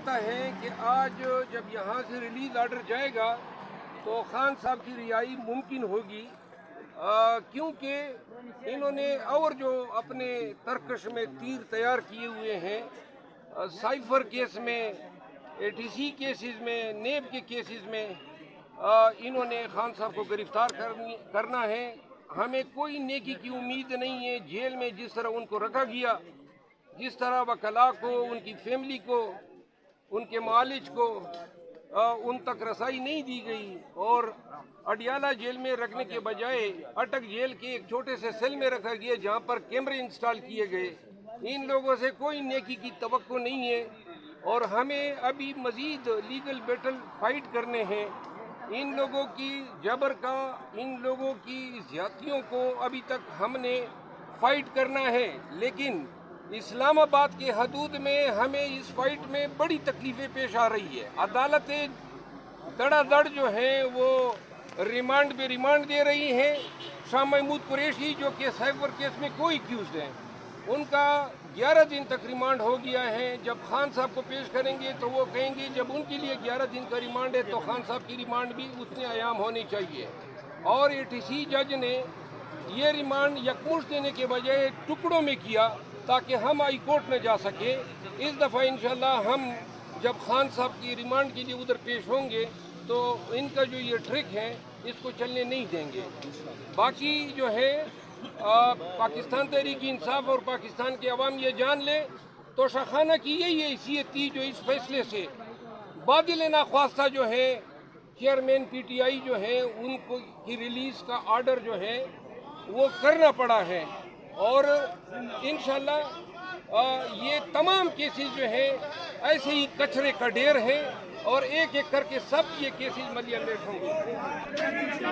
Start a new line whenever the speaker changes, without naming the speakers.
لگتا ہے کہ آج جب یہاں سے ریلیز آرڈر جائے گا تو خان صاحب کی رہائی ممکن ہوگی، کیونکہ انہوں نے اور جو اپنے ترکش میں تیر تیار کیے ہوئے ہیں، سائفر کیس میں، ATC کیسز میں، نیب کے کیسز میں انہوں نے خان صاحب کو گرفتار کرنا ہے۔ ہمیں کوئی نیکی کی امید نہیں ہے۔ جیل میں جس طرح ان کو رکھا گیا، جس طرح وکلاء کو، ان کی فیملی کو، ان کے معالج کو ان تک رسائی نہیں دی گئی، اور اڈیالہ جیل میں رکھنے کے بجائے اٹک جیل کے ایک چھوٹے سے سیل میں رکھا گیا جہاں پر کیمرے انسٹال کیے گئے۔ ان لوگوں سے کوئی نیکی کی توقع نہیں ہے، اور ہمیں ابھی مزید لیگل بیٹل فائٹ کرنے ہیں۔ ان لوگوں کی جبر کا، ان لوگوں کی زیادتیوں کو ابھی تک ہم نے فائٹ کرنا ہے، لیکن اسلام آباد کے حدود میں ہمیں اس فائٹ میں بڑی تکلیفیں پیش آ رہی ہے۔ عدالتیں دڑا دڑ جو ہیں وہ ریمانڈ پہ ریمانڈ دے رہی ہیں۔ شاہ محمود قریشی جو کہ سائفر کیس میں کوئی ایکیوزڈ ہیں، ان کا 11 دن تک ریمانڈ ہو گیا ہے۔ جب خان صاحب کو پیش کریں گے تو وہ کہیں گے جب ان کے لیے 11 دن کا ریمانڈ ہے تو خان صاحب کی ریمانڈ بھی اتنے ایام ہونی چاہیے۔ اور ATC جج نے یہ ریمانڈ یکمشت دینے کے بجائے ٹکڑوں میں کیا تاکہ ہم ہائی کورٹ میں جا سکیں۔ اس دفعہ انشاءاللہ ہم جب خان صاحب کی ریمانڈ کے لیے ادھر پیش ہوں گے تو ان کا جو یہ ٹرک ہے اس کو چلنے نہیں دیں گے۔ باقی جو ہے پاکستان تحریک انصاف اور پاکستان کے عوام یہ جان لے تو شاخانہ کی یہی حیثیت تھی جو اس فیصلے سے بادل ناخواستہ جو ہے چیئرمین PTI جو ہیں ان کو کی ریلیز کا آرڈر جو ہے وہ کرنا پڑا ہے، اور انشاءاللہ یہ تمام کیسز جو ہیں ایسے ہی کچرے کا ڈھیر ہیں، اور ایک ایک کر کے سب یہ کیسز ملیہ لیٹ ہوں گے۔